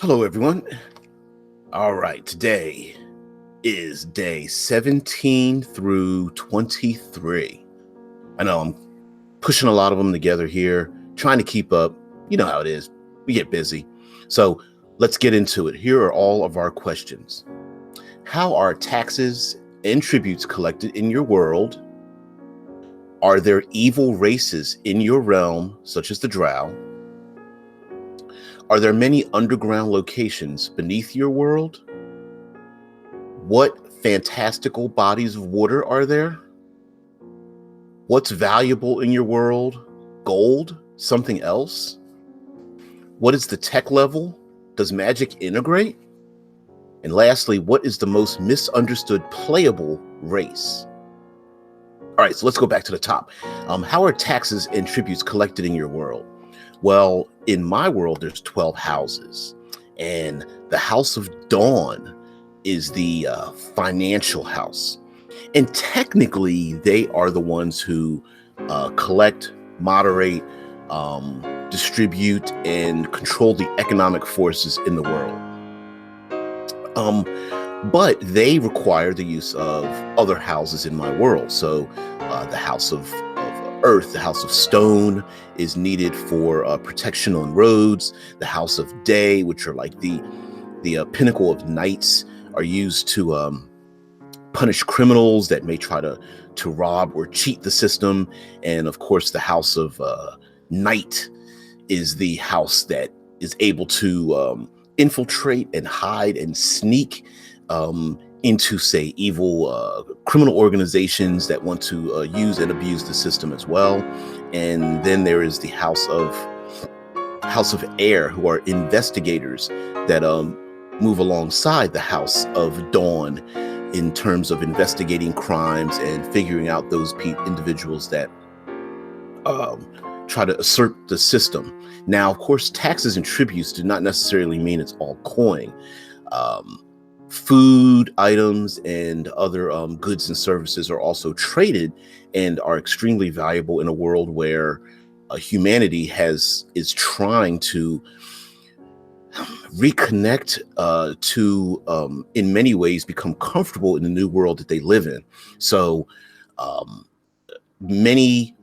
Hello, everyone. All right, today is day 17 through 23. I know I'm pushing a lot of them together here, trying to keep up. You know how it is. We get busy. So let's get into it. Here are all of our questions. How are taxes and tributes collected in your world? Are there evil races in your realm, such as the Drow? Are there many underground locations beneath your world? What fantastical bodies of water are there? What's valuable in your world? Gold? Something else? What is the tech level? Does magic integrate? And lastly, what is the most misunderstood playable race? All right, so let's go back to the top. How are taxes and tributes collected in your world? Well, in my world, there's 12 houses, and the House of Dawn is the financial house. And technically, they are the ones who collect, moderate, distribute, and control the economic forces in the world. But they require the use of other houses in my world. So the House of Earth, the House of Stone is needed for protection on roads. The House of Day, which are like the pinnacle of knights, are used to punish criminals that may try to rob or cheat the system. And of course, the House of Night is the house that is able to infiltrate and hide and sneak into, say, evil criminal organizations that want to use and abuse the system as well. And then there is the House of Air, who are investigators that move alongside the House of Dawn in terms of investigating crimes and figuring out those individuals that try to assert the system. Now, of course, taxes and tributes do not necessarily mean it's all coin. Food items and other goods and services are also traded and are extremely valuable in a world where humanity is trying to reconnect to in many ways become comfortable in the new world that they live in. So many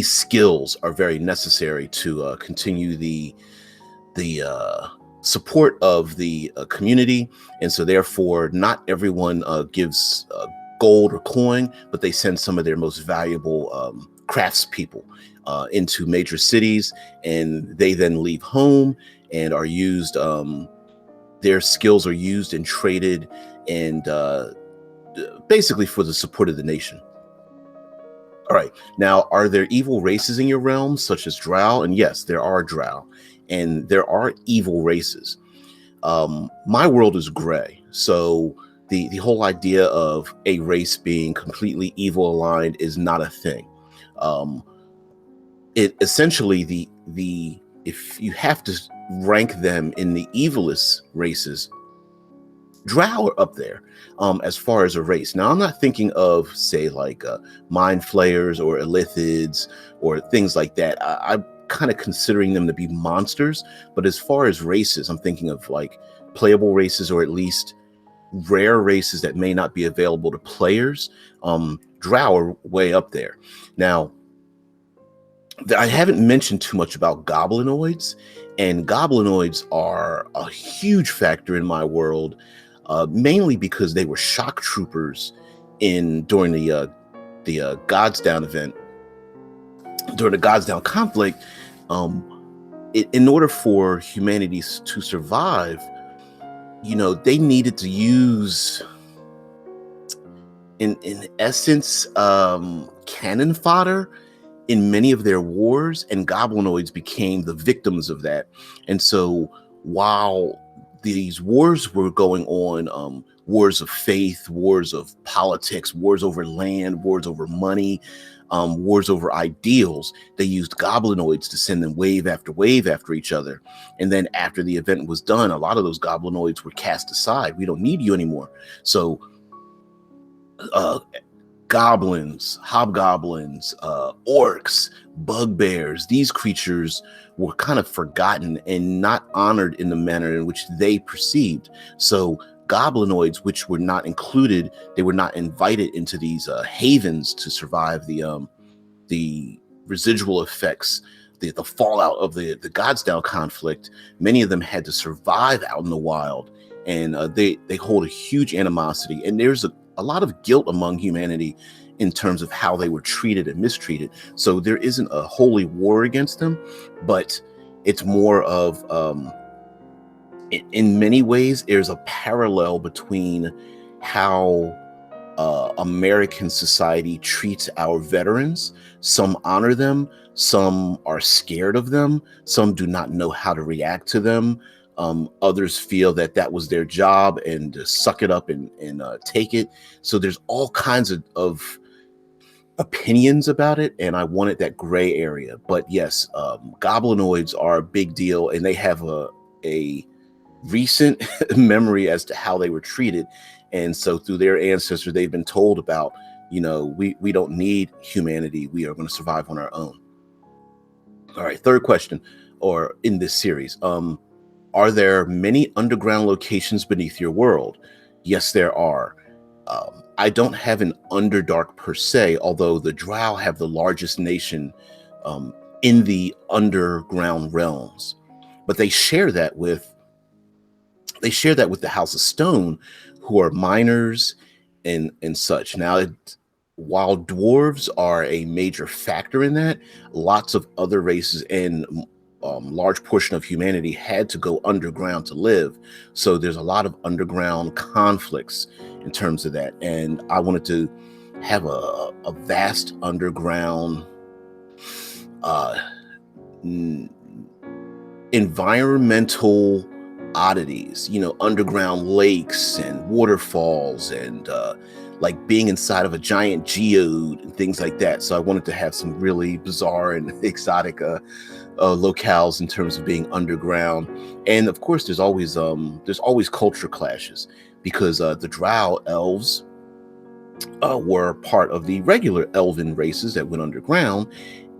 skills are very necessary to continue the support of the community. And so therefore not everyone gives gold or coin, but they send some of their most valuable craftspeople into major cities, and they then leave home and are used, their skills are used and traded and basically for the support of the nation. All right, now, are there evil races in your realm, such as Drow? And yes, there are Drow, and there are evil races. My world is gray, so the whole idea of a race being completely evil aligned is not a thing. It essentially the if you have to rank them in the evilest races, Drow are up there as far as a race. Now, I'm not thinking of, say, like mind flayers or illithids or things like that. I'm kind of considering them to be monsters. But as far as races, I'm thinking of like playable races, or at least rare races that may not be available to players. Drow are way up there. Now, I haven't mentioned too much about goblinoids, and goblinoids are a huge factor in my world. Mainly because they were shock troopers during the Godsdown event, during the Godsdown conflict. In order for humanity to survive, they needed to use, in essence, cannon fodder in many of their wars, and goblinoids became the victims of that. And so while these wars were going on, wars of faith, wars of politics, wars over land, wars over money, wars over ideals, they used goblinoids to send them wave after each other. And then after the event was done, a lot of those goblinoids were cast aside. We don't need you anymore. So goblins, hobgoblins, orcs, bugbears. These creatures were kind of forgotten and not honored in the manner in which they perceived. So goblinoids, which were not included, they were not invited into these havens to survive the residual effects, the fallout of the Godsdown conflict. Many of them had to survive out in the wild, and they hold a huge animosity. And there's a lot of guilt among humanity in terms of how they were treated and mistreated. So there isn't a holy war against them, but it's more of in many ways there's a parallel between how American society treats our veterans. Some honor them, some are scared of them, some do not know how to react to them. Others feel that that was their job and suck it up and take it. So there's all kinds of opinions about it, and I wanted that gray area. But yes, goblinoids are a big deal, and they have a recent memory as to how they were treated. And so through their ancestors, they've been told about, we don't need humanity. We are going to survive on our own. All right, third question, or in this series, are there many underground locations beneath your world? Yes, there are. I don't have an Underdark per se, although the Drow have the largest nation in the underground realms. But they share that with the House of Stone, who are miners and such. Now, while dwarves are a major factor in that, lots of other races and large portion of humanity had to go underground to live. So there's a lot of underground conflicts in terms of that. And I wanted to have a vast underground environmental oddities, underground lakes and waterfalls and like being inside of a giant geode and things like that. So I wanted to have some really bizarre and exotic locales in terms of being underground. And of course, there's always culture clashes, because the Drow elves were part of the regular elven races that went underground,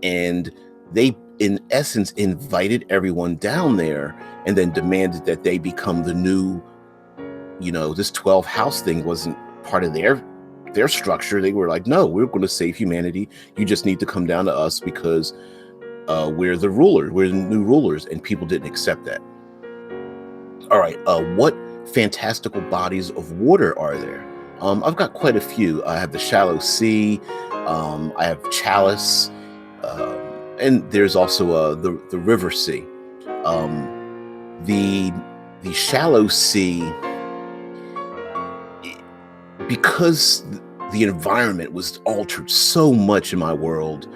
and they in essence invited everyone down there and then demanded that they become the new, this 12 house thing wasn't part of their structure. They were like, no, we're going to save humanity. You just need to come down to us because we're the ruler. We're the new rulers. And people didn't accept that. All right. What fantastical bodies of water are there? I've got quite a few. I have the shallow sea. I have chalice. And there's also the river sea. The shallow sea, because the environment was altered so much in my world,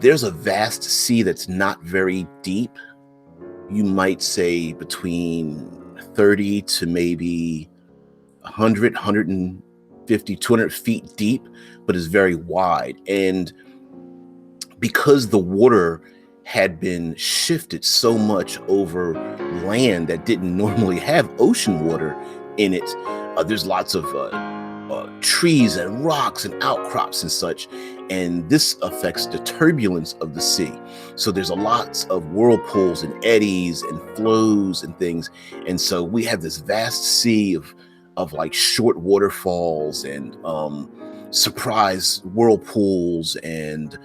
there's a vast sea that's not very deep. You might say between 30 to maybe 100, 150, 200 feet deep, but is very wide. And because the water had been shifted so much over land that didn't normally have ocean water in it, there's lots of trees and rocks and outcrops and such, and this affects the turbulence of the sea. So there's a lots of whirlpools and eddies and flows and things, and so we have this vast sea of like short waterfalls and surprise whirlpools and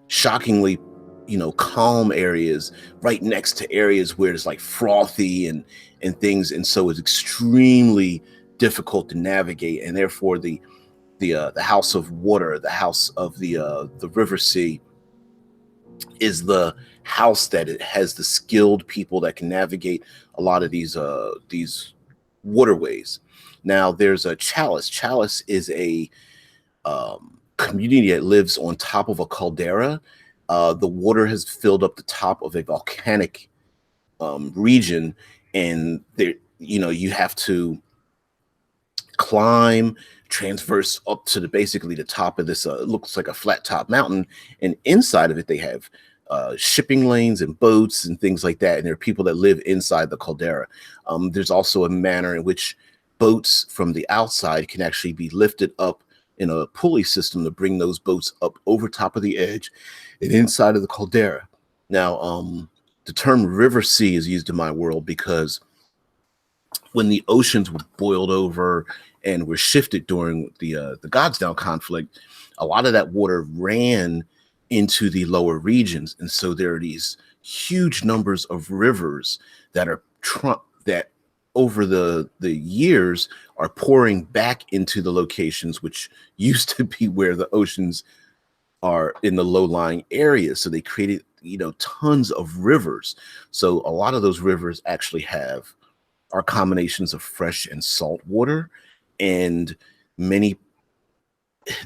shockingly calm areas right next to areas where it's like frothy and things, and so it's extremely difficult to navigate. And therefore the house of water, the house of the river sea, is the house that it has the skilled people that can navigate a lot of these waterways. Now there's a chalice. Chalice is a community that lives on top of a caldera. The water has filled up the top of a volcanic region, and there, you have to climb, transverse up to basically the top of this. It looks like a flat top mountain, and inside of it they have shipping lanes and boats and things like that. And there are people that live inside the caldera. There's also a manner in which boats from the outside can actually be lifted up in a pulley system to bring those boats up over top of the edge and inside of the caldera. Now, the term river sea is used in my world because when the oceans were boiled over and were shifted during the Godsdown conflict, a lot of that water ran into the lower regions, and so there are these huge numbers of rivers that are that over the years are pouring back into the locations which used to be where the oceans are in the low-lying areas. So they created, tons of rivers. So a lot of those rivers actually are combinations of fresh and salt water, and many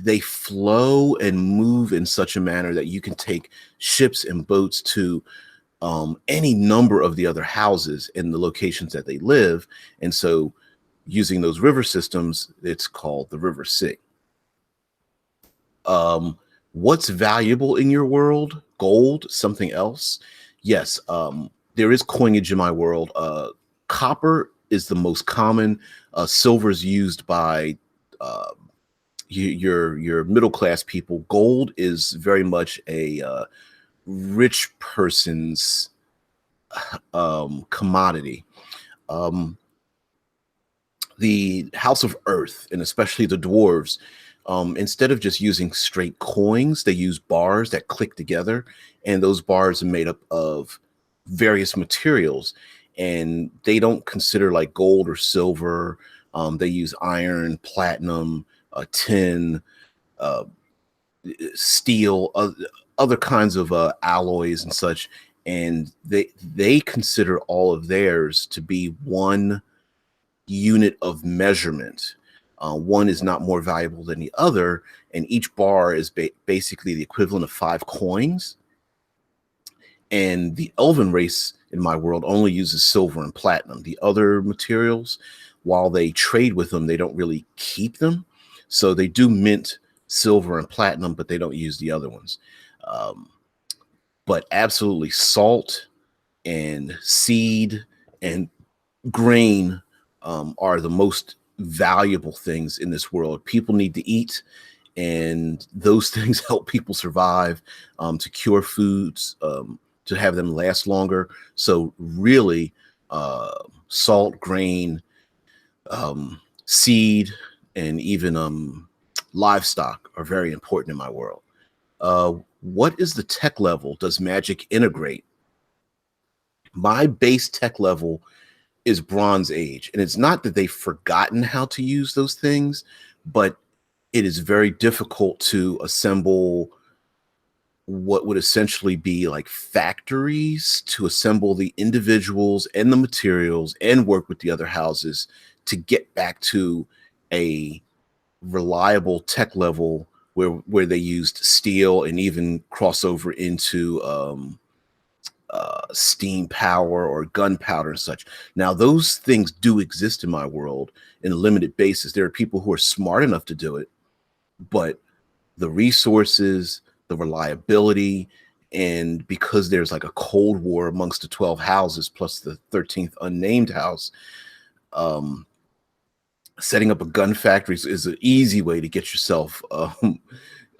they flow and move in such a manner that you can take ships and boats to any number of the other houses in the locations that they live. And so using those river systems, it's called the River Sea. What's valuable in your world? Gold, something else? Yes, there is coinage in my world. Copper is the most common. Silver is used by your middle class people. Gold is very much a rich person's commodity. The House of Earth, and especially the dwarves, instead of just using straight coins, they use bars that click together, and those bars are made up of various materials, and they don't consider like gold or silver. They use iron, platinum, tin, uh, steel, other kinds of alloys and such, and they consider all of theirs to be one unit of measurement. One is not more valuable than the other, and each bar is basically the equivalent of 5 coins. And the elven race in my world only uses silver and platinum. The other materials, while they trade with them, they don't really keep them. So they do mint silver and platinum, but they don't use the other ones. But absolutely, salt and seed and grain are the most valuable things in this world. People need to eat, and those things help people survive, to cure foods, to have them last longer. So really, salt, grain, seed, and even livestock are very important in my world. What is the tech level? Does magic integrate? My base tech level is Bronze Age, and it's not that they've forgotten how to use those things, but it is very difficult to assemble what would essentially be like factories to assemble the individuals and the materials and work with the other houses to get back to a reliable tech level where they used steel and even crossover into steam power or gunpowder and such. Now, those things do exist in my world in a limited basis. There are people who are smart enough to do it, but the resources, the reliability, and because there's like a cold war amongst the 12 houses plus the 13th unnamed house, setting up a gun factory is an easy way to get yourself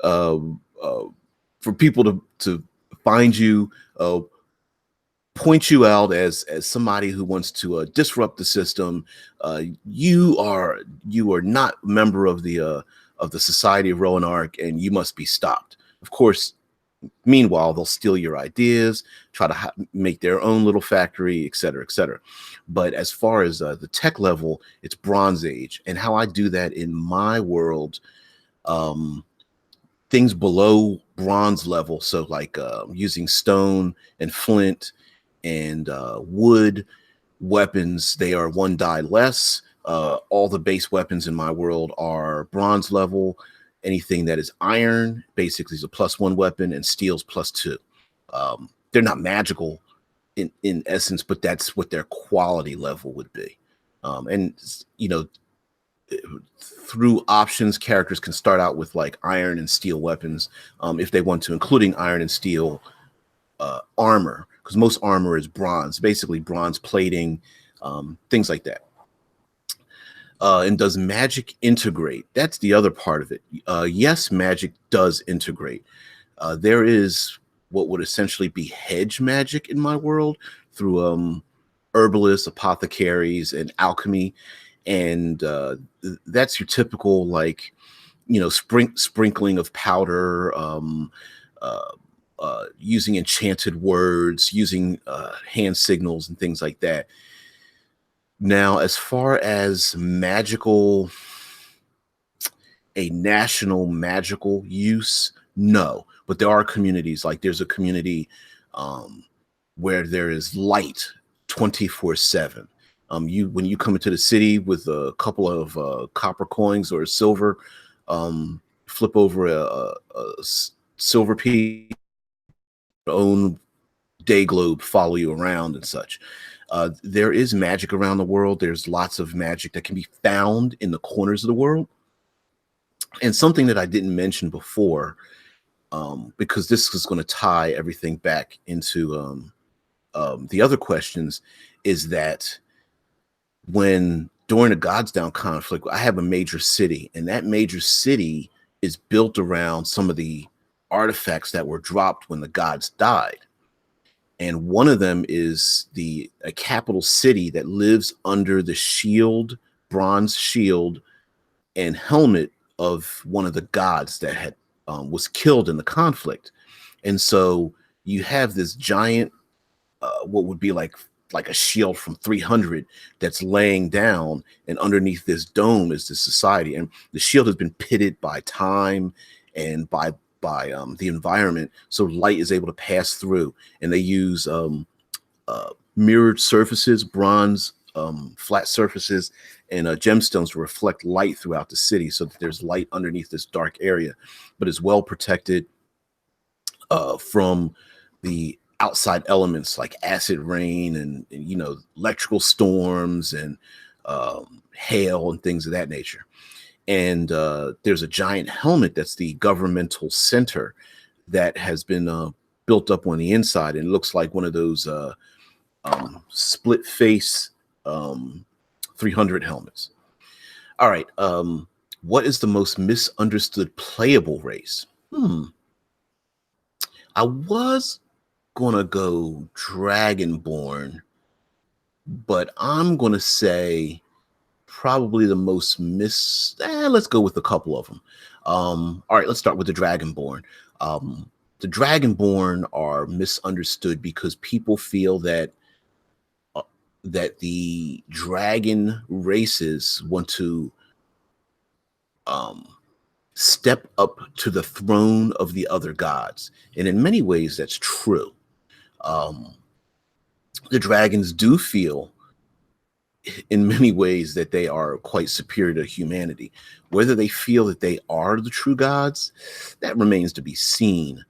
for people to find you, point you out as somebody who wants to disrupt the system. You are not a member of the Society of Roanarch, and you must be stopped. Of course, meanwhile, they'll steal your ideas, try to make their own little factory, et cetera, et cetera. But as far as the tech level, it's Bronze Age. And how I do that in my world, things below bronze level, so like using stone and flint and wood weapons, they are 1 die less. All the base weapons in my world are bronze level. Anything that is iron basically is a +1 weapon, and steel's +2. They're not magical in essence, but that's what their quality level would be. And through options, characters can start out with like iron and steel weapons, if they want to, including iron and steel armor, because most armor is bronze, basically bronze plating, things like that. And does magic integrate? That's the other part of it. Yes, magic does integrate. There is what would essentially be hedge magic in my world through herbalists, apothecaries, and alchemy. And that's your typical, like, sprinkling of powder, using enchanted words, using hand signals and things like that. Now, as far as a national magical use, no. But there are communities, like there's a community um, where there is light 24/7. When you come into the city with a couple of copper coins or silver, flip over silver piece, own day globe follow you around and such. There is magic around the world. There's lots of magic that can be found in the corners of the world. And something that I didn't mention before, because this is going to tie everything back into the other questions, is that during the Gods Down conflict, I have a major city, and that major city is built around some of the artifacts that were dropped when the gods died. And one of them is a capital city that lives under the shield, bronze shield and helmet of one of the gods that had was killed in the conflict. And so you have this giant, what would be like a shield from 300 that's laying down, and underneath this dome is this society. And the shield has been pitted by time and by the environment, so light is able to pass through. And they use mirrored surfaces, bronze flat surfaces, and gemstones to reflect light throughout the city, so that there's light underneath this dark area, but it's well protected from the outside elements like acid rain and electrical storms and hail and things of that nature. And there's a giant helmet that's the governmental center that has been built up on the inside, and it looks like one of those split face 300 helmets. All right. What is the most misunderstood playable race? I was gonna go Dragonborn, but I'm gonna say probably the most let's go with a couple of them. All right, let's start with the Dragonborn. The Dragonborn are misunderstood because people feel that the dragon races want to step up to the throne of the other gods. And in many ways, that's true. The dragons do feel in many ways that they are quite superior to humanity. Whether they feel that they are the true gods, that remains to be seen.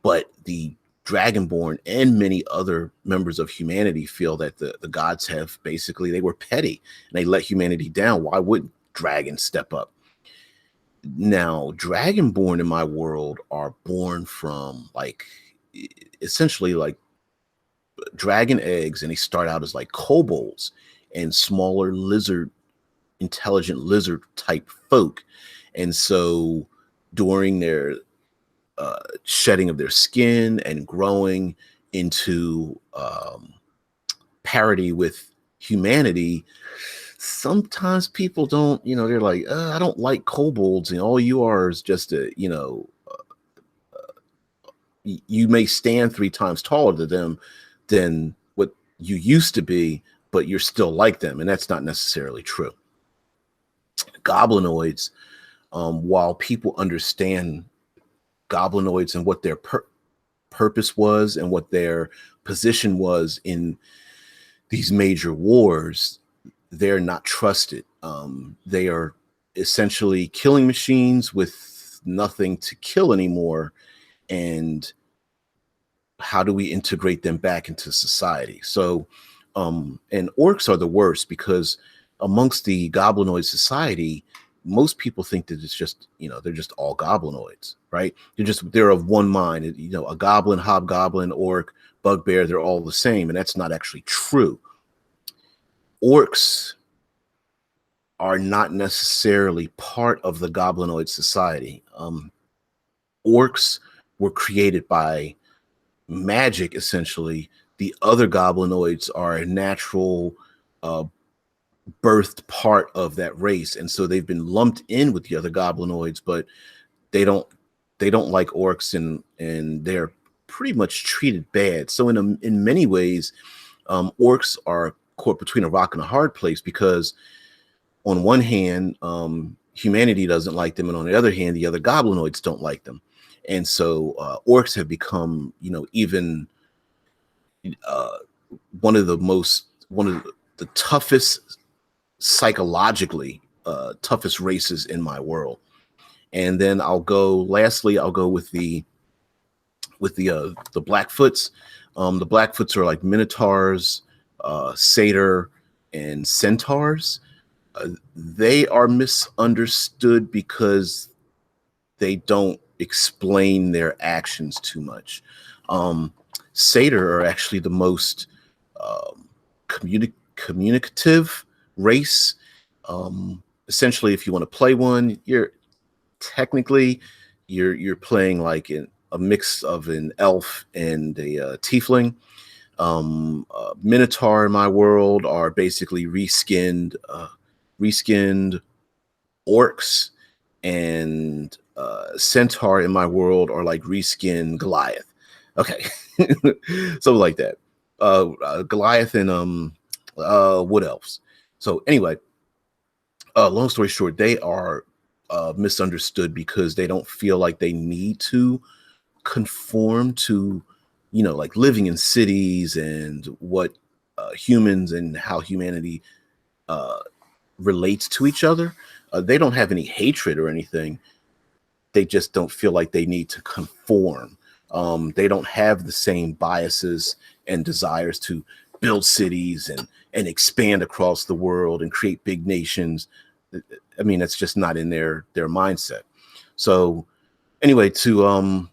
But the Dragonborn and many other members of humanity feel that the gods have they were petty and they let humanity down. Why wouldn't dragons step up? Now, Dragonborn in my world are born from essentially like dragon eggs, and they start out as like kobolds and smaller intelligent lizard type folk. And so during their shedding of their skin and growing into parity with humanity, sometimes people don't, they're like, I don't like kobolds, and all you are is just you may stand 3 times taller than what you used to be, but you're still like them, and that's not necessarily true. Goblinoids, while people understand goblinoids and what their purpose was and what their position was in these major wars, they're not trusted. They are essentially killing machines with nothing to kill anymore. And how do we integrate them back into society? So, and orcs are the worst, because amongst the goblinoid society, most people think that it's just, they're just all goblinoids, right? They're of one mind. A goblin, hobgoblin, orc, bugbear, they're all the same. And that's not actually true. Orcs are not necessarily part of the goblinoid society. Orcs were created by magic, essentially. The other goblinoids are a natural uh, birthed part of that race, and so they've been lumped in with the other goblinoids, but they don't like orcs, and they're pretty much treated bad. So in many ways, orcs are caught between a rock and a hard place, because on one hand, humanity doesn't like them, and on the other hand, the other goblinoids don't like them. And so orcs have become, even uh, one of the toughest, psychologically toughest races in my world. And then lastly, I'll go with the Blackfoots. The Blackfoots are like minotaurs, satyr, and centaurs. They are misunderstood because they don't explain their actions too much. Satyr are actually the most communicative race. Essentially, if you want to play one, technically you're playing like a mix of an elf and a tiefling. Minotaur in my world are basically reskinned orcs, and centaur in my world are like reskinned Goliath. Okay, something like that. Goliath and wood elves. So anyway, long story short, they are misunderstood because they don't feel like they need to conform to, like living in cities and what humans and how humanity relates to each other. They don't have any hatred or anything. They just don't feel like they need to conform. They don't have the same biases and desires to build cities and expand across the world and create big nations. I mean, that's just not in their mindset. So anyway, to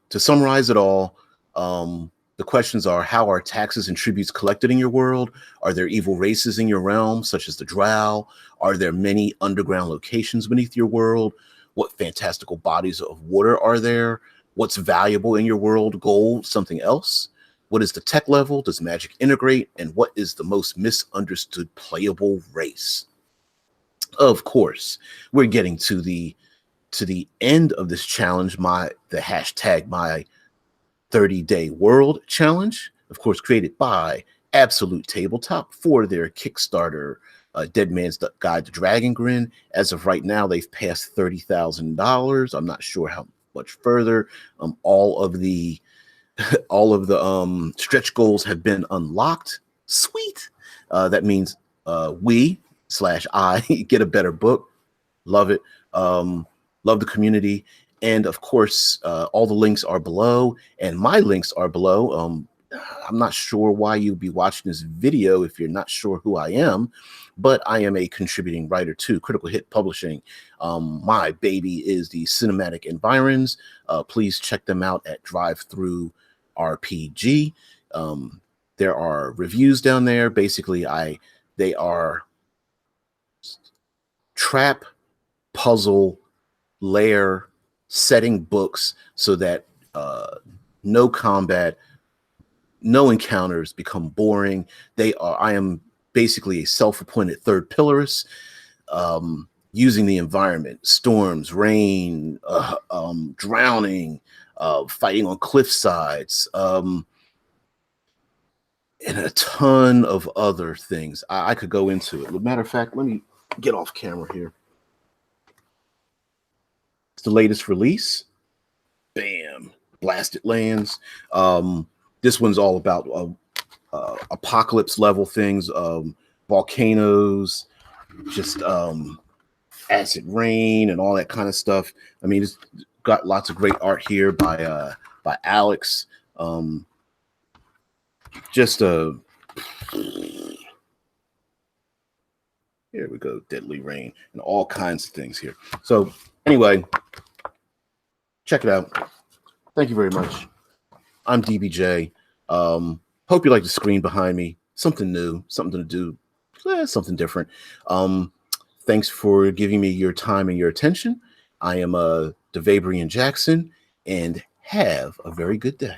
summarize it all, the questions are: how are taxes and tributes collected in your world? Are there evil races in your realm, such as the Drow? Are there many underground locations beneath your world? What fantastical bodies of water are there? What's valuable in your world? Gold, something else? What is the tech level? Does magic integrate? And what is the most misunderstood playable race? Of course, we're getting to the end of this challenge, the hashtag my 30-day world challenge, of course, created by Absolute Tabletop for their Kickstarter, Dead Man's Guide to Dragon Grin. As of right now, they've passed $30,000. I'm not sure how much further. All of the stretch goals have been unlocked. Sweet. That means I get a better book. Love it. Love the community. And of course, all the links are below, and my links are below. I'm not sure why you'd be watching this video if you're not sure who I am, but I am a contributing writer to Critical Hit Publishing. My baby is the Cinematic Environs. Please check them out at Drive-Thru RPG. There are reviews down there. Basically, they are trap, puzzle, layer setting books so that no combat, no encounters become boring. I am basically a self-appointed third pillarist, using the environment: storms, rain, drowning, fighting on cliff sides, and a ton of other things. I could go into it. As a matter of fact, let me get off camera here. It's the latest release. Bam. Blasted Lands. This one's all about apocalypse level things, volcanoes, just acid rain and all that kind of stuff. I mean, it's got lots of great art here by Alex. Here we go, Deadly Rain, and all kinds of things here. So anyway, check it out. Thank you very much. I'm DBJ. Hope you like the screen behind me. Something new, something to do, something different. Thanks for giving me your time and your attention. I am Devabrian Jackson, and have a very good day.